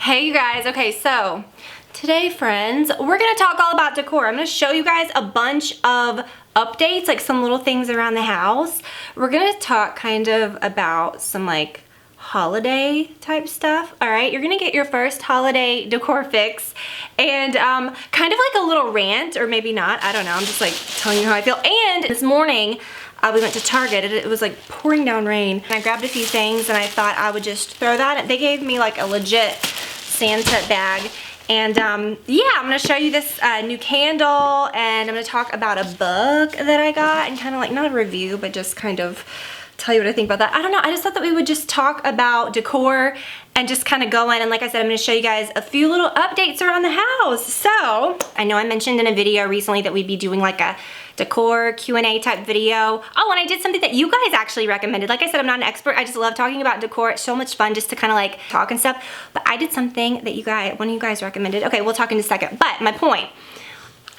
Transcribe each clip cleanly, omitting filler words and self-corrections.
Hey you guys, okay, so today, friends, we're gonna talk all about decor. I'm gonna show you guys a bunch of updates, like some little things around the house. We're gonna talk kind of about some like holiday type stuff. All right, you're gonna get your first holiday decor fix and kind of like a little rant, or maybe not, I don't know, I'm just like telling you how I feel. And this morning, we went to Target and it was like pouring down rain. And I grabbed a few things and I thought I would just throw that. They gave me like a legit Santa bag. And yeah, I'm gonna show you this new candle, and I'm gonna talk about a book that I got and kind of like, not a review, but just kind of tell you what I think about that. I don't know, I just thought that we would just talk about decor and just kind of go in, and like I said, I'm gonna show you guys a few little updates around the house. So, I know I mentioned in a video recently that we'd be doing like a decor Q&A type video. Oh, and I did something that you guys actually recommended. Like I said, I'm not an expert, I just love talking about decor. It's so much fun just to kind of like talk and stuff. But I did something that one of you guys recommended. Okay, we'll talk in a second. But my point,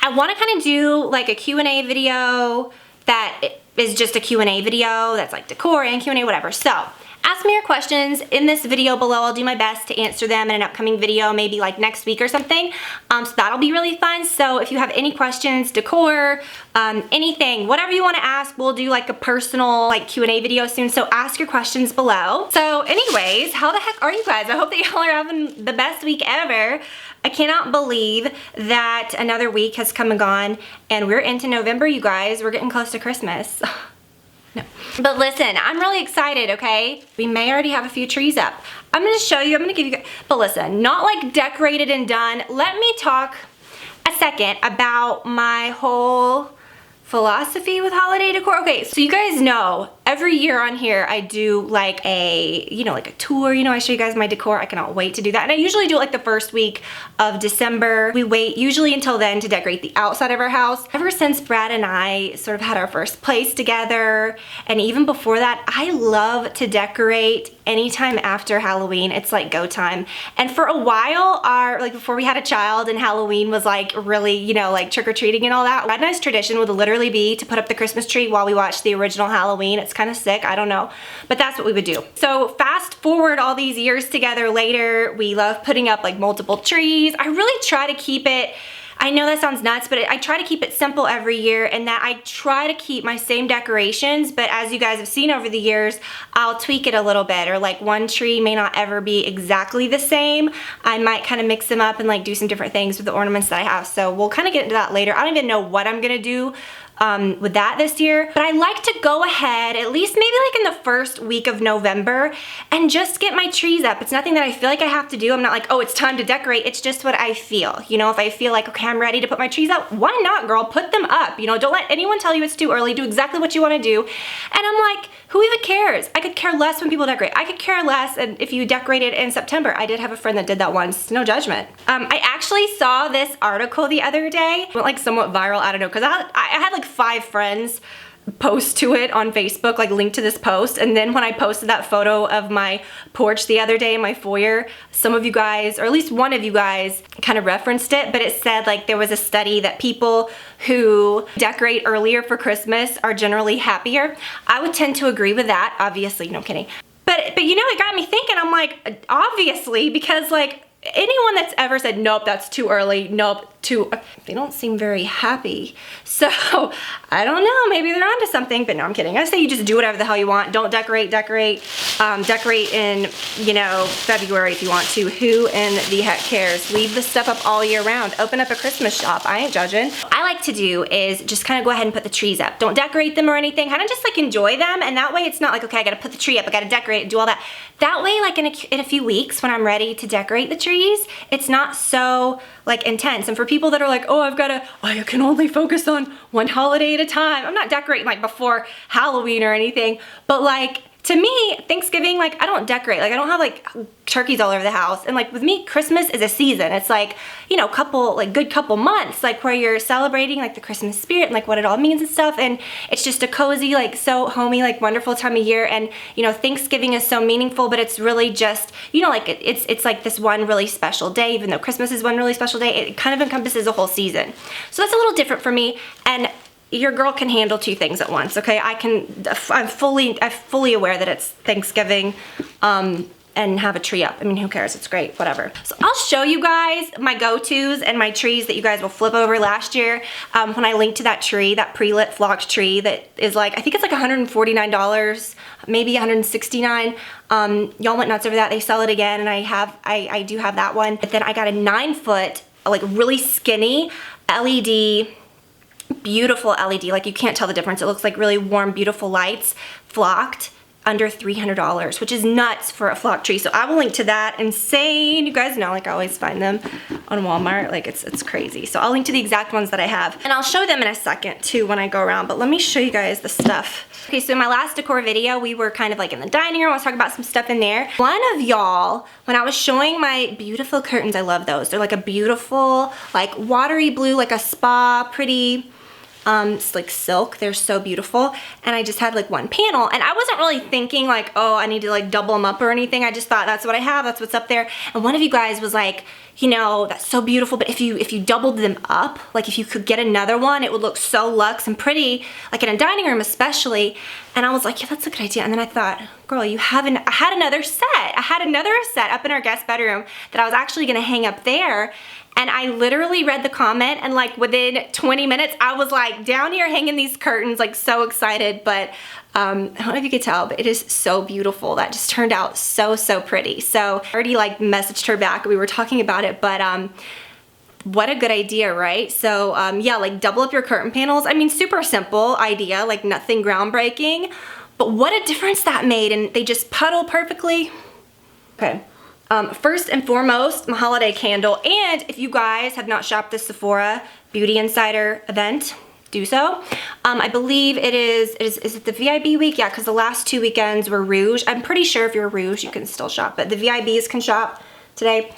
I wanna kind of do like a Q&A video that is just a Q&A video that's like decor and Q&A, whatever. So, ask me your questions in this video below. I'll do my best to answer them in an upcoming video, maybe like next week or something. So that'll be really fun. So if you have any questions, decor, anything, whatever you want to ask, we'll do like a personal like Q&A video soon. So ask your questions below. So anyways, how the heck are you guys? I hope that y'all are having the best week ever. I cannot believe that another week has come and gone and we're into November, you guys. We're getting close to Christmas. No. But listen, I'm really excited, okay? We may already have a few trees up. I'm gonna show you, I'm gonna give you guys, but listen, not like decorated and done. Let me talk a second about my whole philosophy with holiday decor. Okay, so you guys know, every year on here I do like a, like a tour, I show you guys my decor. I cannot wait to do that. And I usually do it like the first week of December. We wait usually until then to decorate the outside of our house. Ever since Brad and I sort of had our first place together, and even before that, I love to decorate anytime after Halloween. It's like go time. And for a while, like before we had a child and Halloween was like really, like trick-or-treating and all that, Brad and I's tradition would literally be to put up the Christmas tree while we watch the original Halloween. It's kind of sick, I don't know, but that's what we would do. So fast forward all these years together later, we love putting up like multiple trees. I really try to keep it, I know that sounds nuts, but I try to keep it simple every year, and that I try to keep my same decorations, but as you guys have seen over the years, I'll tweak it a little bit, or like one tree may not ever be exactly the same. I might kind of mix them up and like do some different things with the ornaments that I have, so we'll kind of get into that later. I don't even know what I'm gonna do with that this year, but I like to go ahead at least maybe like in the first week of November and just get my trees up. It's nothing that I feel like I have to do. I'm not like, oh, it's time to decorate. It's just what I feel. If I feel like, okay, I'm ready to put my trees up, why not, girl? Put them up. Don't let anyone tell you it's too early. Do exactly what you want to do. And I'm like, who even cares? I could care less when people decorate. I could care less if you decorated in September. I did have a friend that did that once. No judgment. I actually saw this article the other day. It went like somewhat viral. I don't know, because I had like 5 friends post to it on Facebook, like link to this post, and then when I posted that photo of my porch the other day in my foyer, some of you guys, or at least one of you guys, kind of referenced it, but it said like there was a study that people who decorate earlier for Christmas are generally happier. I would tend to agree with that, obviously, no kidding. But it got me thinking, I'm like, obviously, because like anyone that's ever said, nope, that's too early, nope, they don't seem very happy. So, I don't know, maybe they're onto something, but no, I'm kidding. I say you just do whatever the hell you want. Don't decorate in, February if you want to. Who in the heck cares? Leave the stuff up all year round. Open up a Christmas shop. I ain't judging. What I like to do is just kind of go ahead and put the trees up. Don't decorate them or anything. Kind of just like enjoy them, and that way it's not like, okay, I gotta put the tree up, I gotta decorate it, do all that. That way, like in a few weeks when I'm ready to decorate the trees, it's not so like intense. And for people that are like, oh, I can only focus on one holiday at a time. I'm not decorating like before Halloween or anything, but like to me, Thanksgiving, like I don't decorate. Like I don't have like turkeys all over the house. And like with me, Christmas is a season. It's like, good couple months, like where you're celebrating like the Christmas spirit and like what it all means and stuff. And it's just a cozy, like so homey, like wonderful time of year. And Thanksgiving is so meaningful, but it's really just, like it's like this one really special day, even though Christmas is one really special day, it kind of encompasses a whole season. So that's a little different for me. And your girl can handle 2 things at once, okay? I'm fully aware that it's Thanksgiving, and have a tree up. I mean, who cares? It's great, whatever. So I'll show you guys my go-tos and my trees that you guys will flip over last year when I linked to that tree, that pre-lit flocked tree that is like, I think it's like $149, maybe $169. Y'all went nuts over that. They sell it again, and I do have that one. But then I got a 9-foot, like really skinny LED, beautiful LED. Like you can't tell the difference. It looks like really warm, beautiful lights, flocked, under $300, which is nuts for a flock tree. So I will link to that. Insane. You guys know, like I always find them on Walmart. Like it's crazy. So I'll link to the exact ones that I have. And I'll show them in a second too when I go around. But let me show you guys the stuff. Okay, so in my last decor video, we were kind of like in the dining room. I was talking about some stuff in there. One of y'all, when I was showing my beautiful curtains, I love those. They're like a beautiful, like watery blue, like a spa, pretty, it's like silk. They're so beautiful. And I just had like one panel, and I wasn't really thinking like, oh, I need to like double them up or anything. I just thought that's what I have, that's what's up there. And one of you guys was like, you know, that's so beautiful, but if you doubled them up, like if you could get another one, it would look so luxe and pretty, like in a dining room especially. And I was like, yeah, that's a good idea. And then I thought, girl, I had another set. I had another set up in our guest bedroom that I was actually gonna hang up there. And I literally read the comment, and like within 20 minutes, I was like down here hanging these curtains, like so excited. But I don't know if you could tell, but it is so beautiful. That just turned out so, so pretty. So I already like messaged her back. We were talking about it, but what a good idea, right? So yeah, like double up your curtain panels. I mean, super simple idea, like nothing groundbreaking, but what a difference that made. And they just puddle perfectly. Okay. First and foremost, my holiday candle. And if you guys have not shopped the Sephora Beauty Insider event, do so. I believe is it the VIB week? Yeah, because the last 2 weekends were Rouge. I'm pretty sure if you're Rouge, you can still shop, but the VIBs can shop today.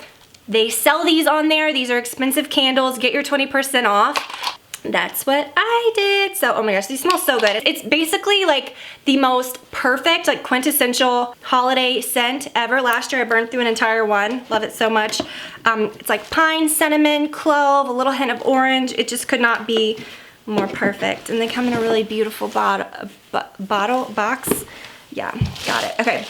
They sell these on there. These are expensive candles. Get your 20% off. That's what I did. So, oh my gosh, these smell so good. It's basically like the most perfect, like quintessential holiday scent ever. Last year I burned through an entire one. Love it so much. It's like pine, cinnamon, clove, a little hint of orange. It just could not be more perfect. And they come in a really beautiful box. Yeah, got it. Okay.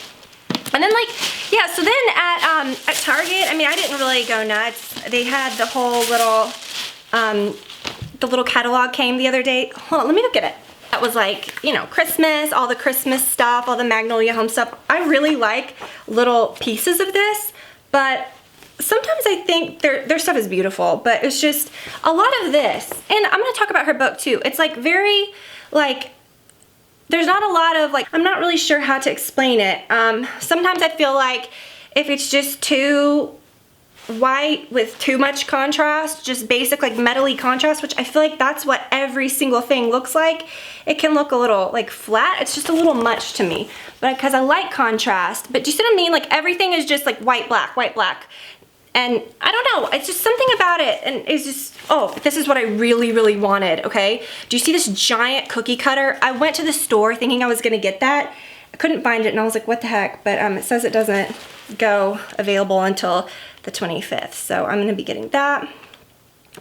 And then like, yeah, so then at Target, I mean, I didn't really go nuts. They had the whole little, the little catalog came the other day. Hold on, let me look at it. That was like, you know, Christmas, all the Christmas stuff, all the Magnolia Home stuff. I really like little pieces of this, but sometimes I think their stuff is beautiful, but it's just a lot of this. And I'm gonna talk about her book too. It's like very, like, there's not a lot of, like, I'm not really sure how to explain it. Sometimes I feel like if it's just too white with too much contrast, just basic like metally contrast, which I feel like that's what every single thing looks like, it can look a little like flat. It's just a little much to me, but because I like contrast. But do you see what I mean? Like everything is just like white, black, and I don't know, it's just something about it, and it's just, oh, this is what I really, really wanted. Okay, do you see this giant cookie cutter? I went to the store thinking I was gonna get that. I couldn't find it, and I was like, what the heck? But it says it doesn't go available until the 25th, so I'm gonna be getting that.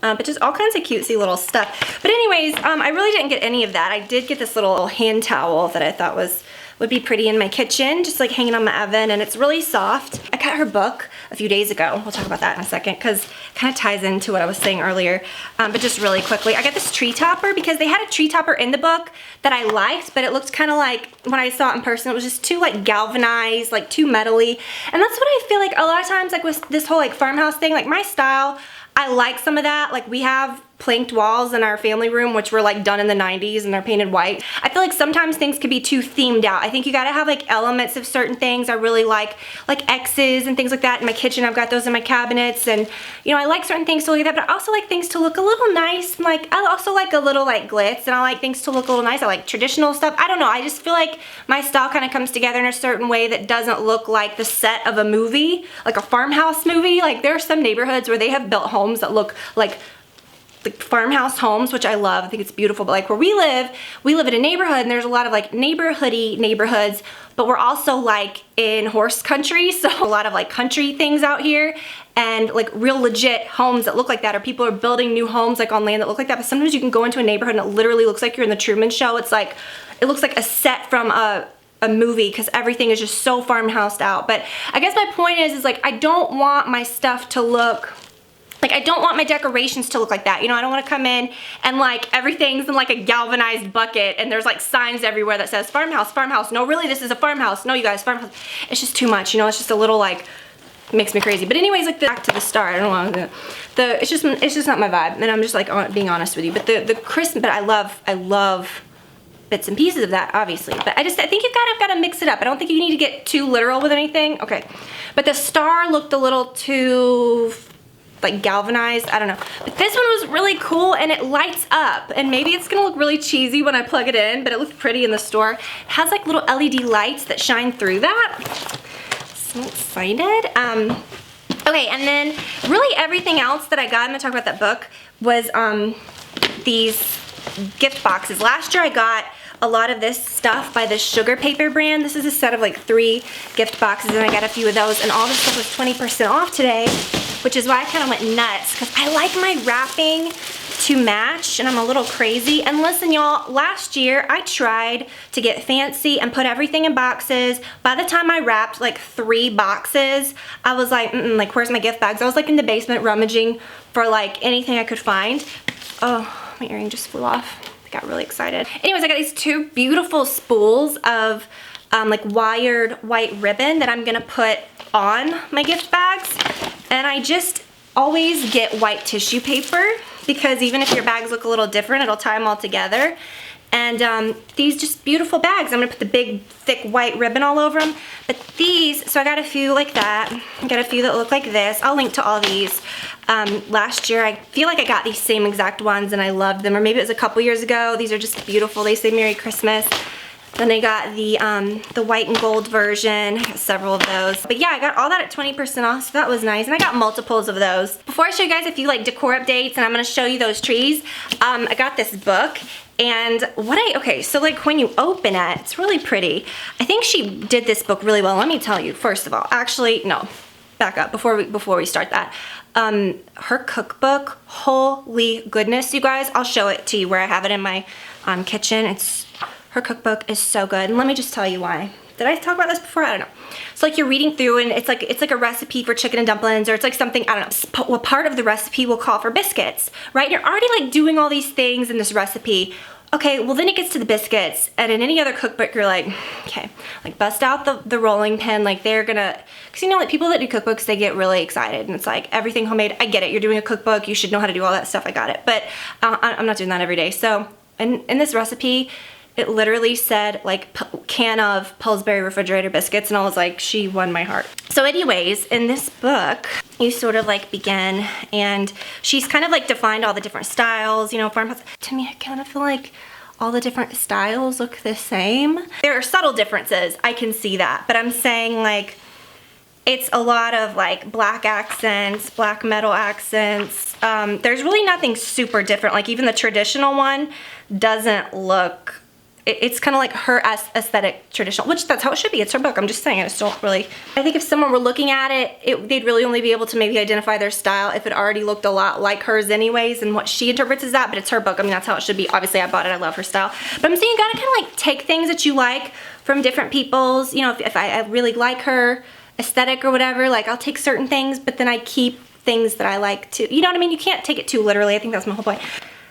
But just all kinds of cutesy little stuff. But anyways, I really didn't get any of that. I did get this little hand towel that I thought would be pretty in my kitchen, just like hanging on my oven, and it's really soft. I got her book a few days ago. We'll talk about that in a second, because it kind of ties into what I was saying earlier. But just really quickly, I got this tree topper because they had a tree topper in the book that I liked, but it looked kind of like, when I saw it in person, it was just too like galvanized, like too metally. And that's what I feel like a lot of times, like with this whole like farmhouse thing, like my style, I like some of that. Like we have planked walls in our family room, which were like done in the 90s and they're painted white. I feel like sometimes things could be too themed out. I think you gotta have like elements of certain things. I really like X's and things like that in my kitchen. I've got those in my cabinets, and you know, I like certain things to look at that, but I also like things to look a little nice. And like, I also like a little like glitz, and I like things to look a little nice. I like traditional stuff. I don't know, I just feel like my style kind of comes together in a certain way that doesn't look like the set of a movie, like a farmhouse movie. Like there are some neighborhoods where they have built homes that look like farmhouse homes, which I love. I think it's beautiful. But like where we live in a neighborhood, and there's a lot of like neighborhoody neighborhoods, but we're also like in horse country, so a lot of like country things out here, and like real legit homes that look like that, or people are building new homes like on land that look like that. But sometimes you can go into a neighborhood and it literally looks like you're in the Truman Show. It's like, it looks like a set from a a movie because everything is just so farmhoused out. But I guess my point is like, I don't want my stuff to look, like I don't want my decorations to look like that. You know, I don't want to come in and like everything's in like a galvanized bucket and there's like signs everywhere that says farmhouse, farmhouse. No, really, this is a farmhouse. No, you guys, farmhouse. It's just too much, you know, it's just a little like, makes me crazy. But anyways, like back to the start, I don't want to, it's just not my vibe. And I'm just like being honest with you. But the Christmas, but I love bits and pieces of that, obviously. But I think you've got to mix it up. I don't think you need to get too literal with anything. Okay. But the star looked a little too like galvanized, I don't know. But this one was really cool and it lights up. And maybe it's gonna look really cheesy when I plug it in, but it looked pretty in the store. It has like little LED lights that shine through that. So excited. Okay, and then really everything else that I got, I'm gonna talk about that book, was these gift boxes. Last year I got a lot of this stuff by this Sugar Paper brand. This is a set of like 3 gift boxes and I got a few of those, and all this stuff was 20% off today, which is why I kind of went nuts because I like my wrapping to match and I'm a little crazy. And listen y'all, last year I tried to get fancy and put everything in boxes. By the time I wrapped like 3 boxes, I was like, like where's my gift bags? I was like in the basement rummaging for like anything I could find. Oh, my earring just flew off. I got really excited. Anyways, I got these 2 beautiful spools of like wired white ribbon that I'm gonna put on my gift bags. And I just always get white tissue paper because even if your bags look a little different, it'll tie them all together. And these just beautiful bags, I'm gonna put the big thick white ribbon all over them. But these, so I got a few like that. I got a few that look like this. I'll link to all these. Last year, I feel like I got these same exact ones and I loved them, or maybe it was a couple years ago. These are just beautiful. They say Merry Christmas. Then I got the white and gold version. I got several of those. But yeah, I got all that at 20% off, so that was nice. And I got multiples of those. Before I show you guys a few like decor updates, and I'm gonna show you those trees, I got this book. And okay, so like when you open it, it's really pretty. I think she did this book really well. Let me tell you, first of all, actually, no, back up before we start that. Her cookbook, holy goodness, you guys, I'll show it to you where I have it in my kitchen. Her cookbook is so good, and let me just tell you why. Did I talk about this before? I don't know. So like you're reading through and it's like a recipe for chicken and dumplings, or it's like something, I don't know, what part of the recipe will call for biscuits, right? You're already like doing all these things in this recipe. Okay, well then it gets to the biscuits, and in any other cookbook you're like, okay, like bust out the rolling pin, like they're gonna, because you know like people that do cookbooks, they get really excited and it's like everything homemade. I get it, you're doing a cookbook, you should know how to do all that stuff, I got it, but I'm not doing that every day. So in this recipe, it literally said like can of Pillsbury refrigerator biscuits, and I was like, she won my heart. So anyways, in this book, you sort of like begin, and she's kind of like defined all the different styles, you know, farmhouse. To me, I kind of feel like all the different styles look the same. There are subtle differences, I can see that, but I'm saying like, it's a lot of like black accents, black metal accents. There's really nothing super different. Like even the traditional one doesn't look, it's kind of like her aesthetic traditional, which that's how it should be. It's her book. I'm just saying, I just don't really, I think if someone were looking at it, they'd really only be able to maybe identify their style if it already looked a lot like hers anyways, and what she interprets as that, but it's her book. I mean, that's how it should be. Obviously, I bought it. I love her style. But I'm saying you gotta kind of like take things that you like from different people's, you know, if I really like her aesthetic or whatever, like I'll take certain things, but then I keep things that I like too. You know what I mean? You can't take it too literally. I think that's my whole point.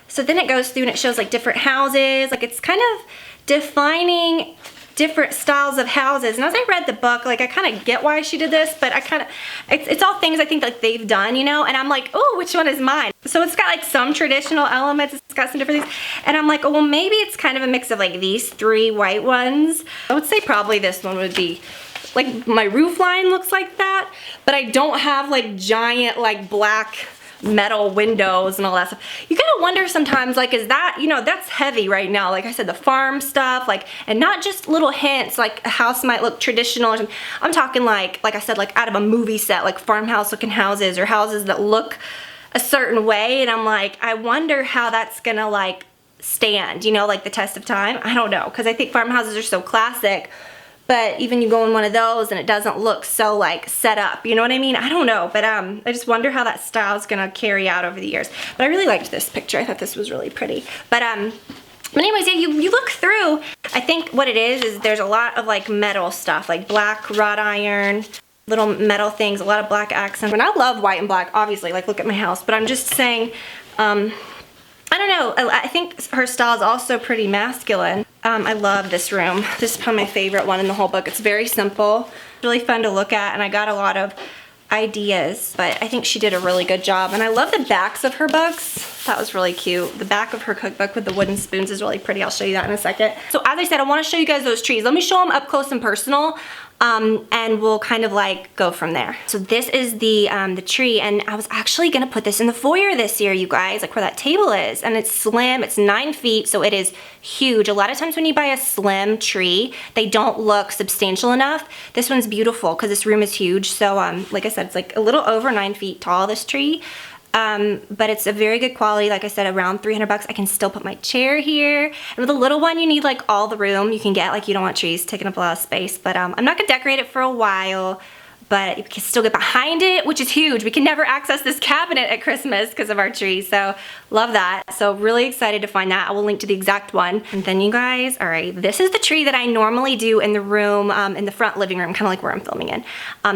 So then it goes through and it shows like different houses. Like it's kind of defining different styles of houses. And as I read the book, like I kind of get why she did this, but I kind of, it's all things I think like they've done, you know? And I'm like, oh, which one is mine? So it's got like some traditional elements. It's got some different things. And I'm like, oh, well, maybe it's kind of a mix of like these 3 white ones. I would say probably this one would be, like my roof line looks like that, but I don't have like giant like black metal windows and all that stuff. You kind of wonder sometimes, like, is that, you know, that's heavy right now. Like I said, the farm stuff, like, and not just little hints, like a house might look traditional or something. I'm talking like I said, like out of a movie set, like farmhouse looking houses or houses that look a certain way. And I'm like, I wonder how that's gonna like stand, you know, like the test of time. I don't know, because I think farmhouses are so classic. But even you go in one of those and it doesn't look so like set up, you know what I mean? I don't know, but I just wonder how that style is gonna carry out over the years. But I really liked this picture. I thought this was really pretty. But But anyways, yeah, you look through, I think what it is there's a lot of like metal stuff, like black wrought iron, little metal things, a lot of black accents. And I love white and black, obviously, like look at my house, but I'm just saying, I don't know, I think her style is also pretty masculine. I love this room. This is probably my favorite one in the whole book. It's very simple, really fun to look at, and I got a lot of ideas, but I think she did a really good job. And I love the backs of her books. That was really cute. The back of her cookbook with the wooden spoons is really pretty. I'll show you that in a second. So as I said, I want to show you guys those trees. Let me show them up close and personal. And we'll kind of like go from there. So this is the tree, and I was actually gonna put this in the foyer this year, you guys, like where that table is. And it's slim, it's 9 feet, so it is huge. A lot of times when you buy a slim tree, they don't look substantial enough. This one's beautiful because this room is huge. So like I said, it's like a little over 9 feet tall, this tree. But it's a very good quality. Like I said, around 300 bucks. I can still put my chair here. And with a little one, you need like all the room you can get. Like you don't want trees taking up a lot of space. But I'm not gonna decorate it for a while. But you can still get behind it, which is huge. We can never access this cabinet at Christmas because of our tree, so love that. So really excited to find that. I will link to the exact one. And then you guys, all right, this is the tree that I normally do in the room, in the front living room, kind of like where I'm filming in.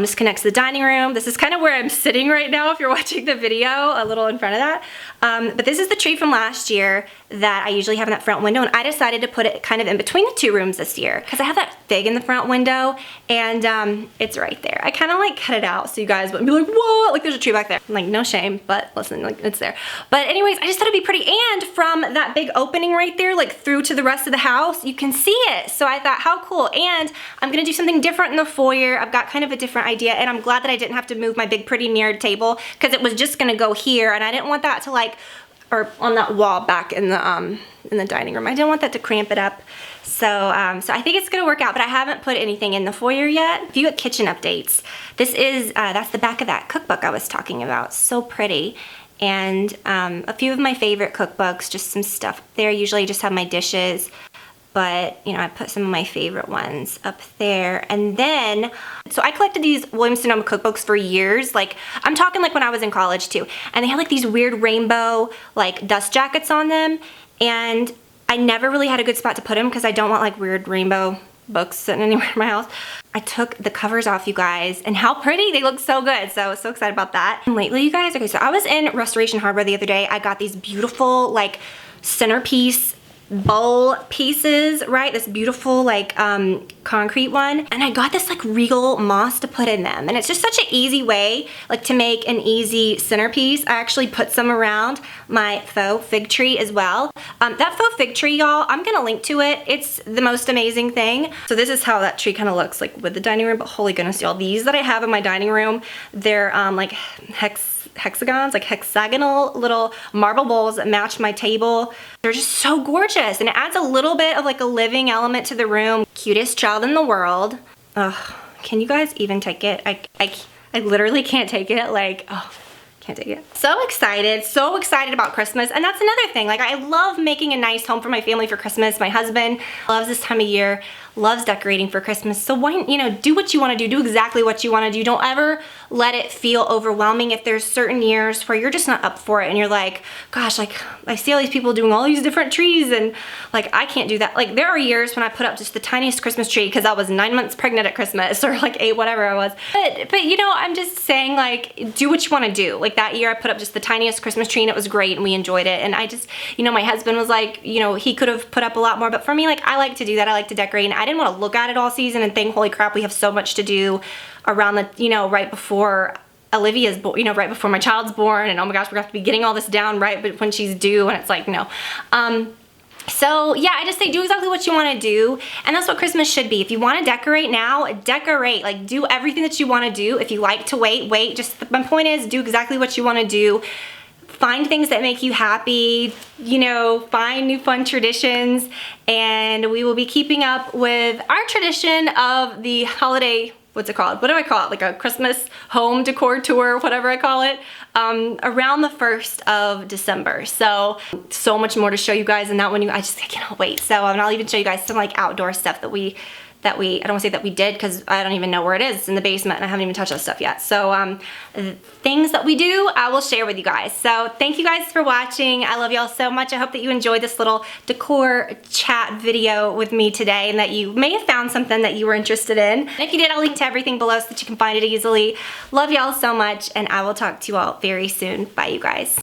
This connects to the dining room. This is kind of where I'm sitting right now if you're watching the video, a little in front of that. But this is the tree from last year that I usually have in that front window, and I decided to put it kind of in between the 2 rooms this year because I have that fig in the front window, and it's right there. I kind of like cut it out so you guys wouldn't be like, what? Like there's a tree back there. I'm like, no shame, but listen, like it's there. But anyways, I just thought it'd be pretty, and from that big opening right there, like through to the rest of the house, you can see it. So I thought, how cool. And I'm gonna do something different in the foyer. I've got kind of a different idea, and I'm glad that I didn't have to move my big pretty mirrored table because it was just gonna go here, and I didn't want that to like, or on that wall back in the dining room. I didn't want that to cramp it up. So, so I think it's gonna work out, but I haven't put anything in the foyer yet. A few kitchen updates. This is, that's the back of that cookbook I was talking about. So pretty. And a few of my favorite cookbooks, just some stuff there. Usually I just have my dishes, but you know, I put some of my favorite ones up there. And then, so I collected these Williams-Sonoma cookbooks for years. Like, I'm talking like when I was in college too. And they had like these weird rainbow, like dust jackets on them. And I never really had a good spot to put them because I don't want like weird rainbow books sitting anywhere in my house. I took the covers off, you guys, and how pretty. They look so good. So excited about that. And lately, you guys, okay, so I was in Restoration Hardware the other day. I got these beautiful like centerpiece bowl pieces, right? This beautiful like concrete one, and I got this like regal moss to put in them, and it's just such an easy way like to make an easy centerpiece. I actually put some around my faux fig tree as well. That faux fig tree, y'all, I'm gonna link to it. It's the most amazing thing. So this is how that tree kind of looks like with the dining room, but holy goodness, y'all, these that I have in my dining room, they're like hexagons, like hexagonal little marble bowls that match my table. They're just so gorgeous, and it adds a little bit of like a living element to the room. Cutest child in the world. Ugh, can you guys even take it? I literally can't take it. Like, oh, can't take it. So excited about Christmas. And that's another thing. Like, I love making a nice home for my family for Christmas. My husband loves this time of year, loves decorating for Christmas. So why, you know, do what you want to do exactly what you want to do. Don't ever let it feel overwhelming if there's certain years where you're just not up for it and you're like, gosh, like I see all these people doing all these different trees and like I can't do that. Like there are years when I put up just the tiniest Christmas tree because I was 9 months pregnant at Christmas, or like 8, whatever I was. But you know, I'm just saying, like, do what you want to do. Like that year I put up just the tiniest Christmas tree and it was great and we enjoyed it. And I just, you know, my husband was like, you know, he could have put up a lot more, but for me, like, I like to do that. I like to decorate, and I didn't want to look at it all season and think, holy crap, we have so much to do around the, you know, right before Olivia's born, you know, right before my child's born, and oh my gosh, we're gonna have to be getting all this down right when she's due, and it's like, no. So yeah, I just say do exactly what you want to do, and that's what Christmas should be. If you want to decorate now, decorate. Like, do everything that you want to do. If you like to wait. Just my point is, do exactly what you want to do. Find things that make you happy, you know, find new fun traditions, and we will be keeping up with our tradition of the holiday, what's it called? What do I call it? Like a Christmas home decor tour, whatever I call it, around the 1st of December. So much more to show you guys in that one. I cannot wait. So I'll even show you guys some like outdoor stuff that we that I don't want to say that we did because I don't even know where it is. It's in the basement and I haven't even touched that stuff yet. So things that we do, I will share with you guys. So thank you guys for watching. I love y'all so much. I hope that you enjoyed this little decor chat video with me today and that you may have found something that you were interested in. And if you did, I'll link to everything below so that you can find it easily. Love y'all so much, and I will talk to you all very soon. Bye, you guys.